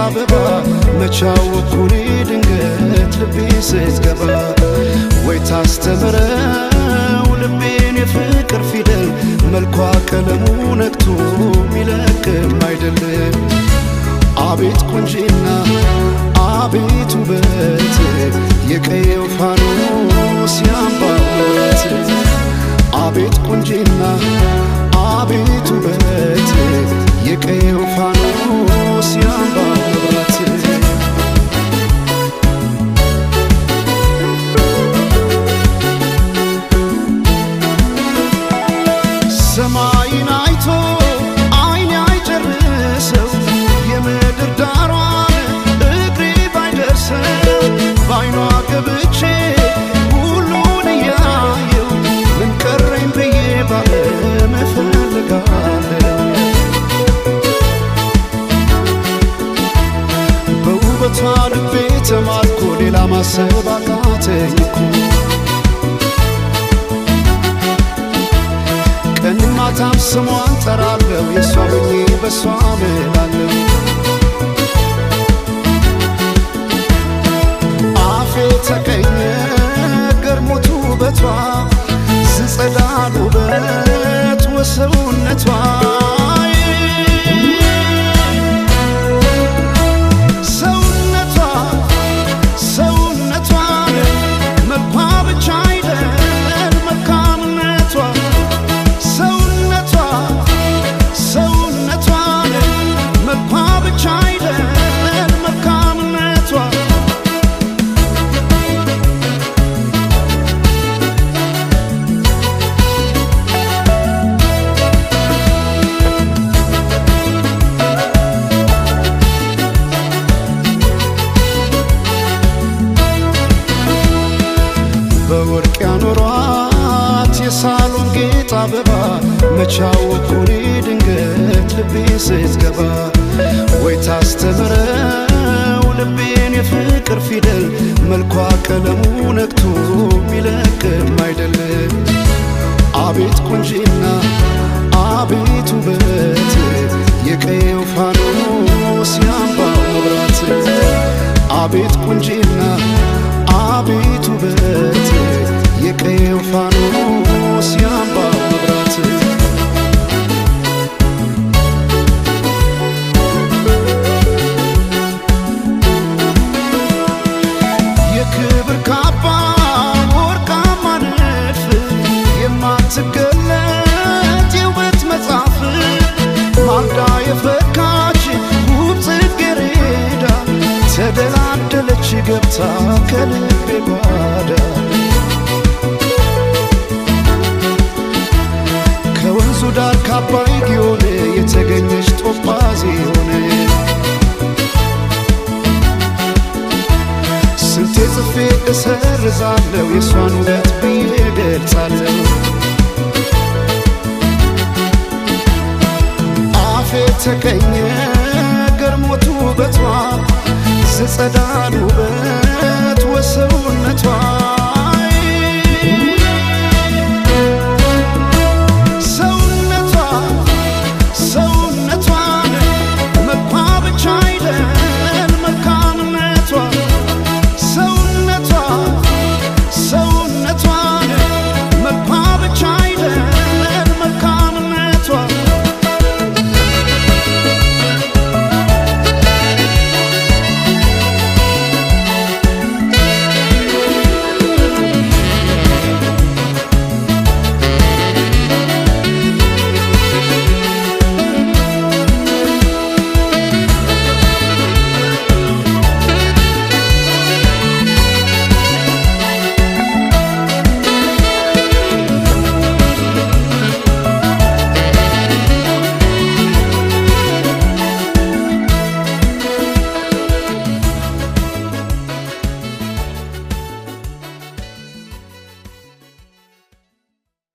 አበባ መቻወኩኒ ድንገት ልቤ ስትገባ ወይ ታስተምረው ልቤን የፍቅር ፊደል መልኳ ቀለሙ ነክቶ ሚለቅም አይደለም አቤት ቁንጂና አቤት ውበት የቀየው ፋኖስ ያምባበት አቤት ቁንጂና አቤት ውበት የቀየው ፋኖስ ያምባበት ሰማይን አይቶ አይኔ አይጨርሰው የምድር ዳሯን እግሬ ባይደርሰው ባይኗ ገብቼ ሁሉን እያየው ምን ቀረኝ ብዬ ባለም እፈልጋለሁ በውበቷ ልቤ ተማርኮ ሌላ ማሰብ አቃተኝ እኮ ቀንም ማታም ስሟን ጠራለሁ የሷ ሆኜ በሷ እምላለሁ አፌ ተቀኘ ገርሞት ውበቷ ዝጸዳል ውበት ወሰውነቷ በወርቅ ያኖሯት የሳሎን ጌጥ አበባ መቻወኩኒ ድንገት ልቤ ስትገባ ወይ ታስተምረው ልቤን የፍቅር ፊደል መልኳ ቀለሙ ነክቶ ሚለቅም አይደለም አቤት ቁንጂና አቤት ውበት የቀየው ፋኖስ ያምባው መብራት አቤት ቁንጂና አቤት ውበት የቀየው ፋኖስ ያምባው መብራት የክብር ካባ ወርቃማ ንድፍ የማትገለጥ የውበት መጽሐፍ ማልዳ የፈካች ውብ ጽጌረዳ ተደላደለች ገብታ ከልቤ ጓዳ ከወንዙ ዳር ካባይ ጊዮን የተገኘች ጦጳዝ ሆነ ስንቴ ጽፌ እሰርዛለሁ የሷን ውበት ብዬ ገልጻለሁ አፌ ተቀኘ ገርሞት ውበቷ ዝጸዳል ውበት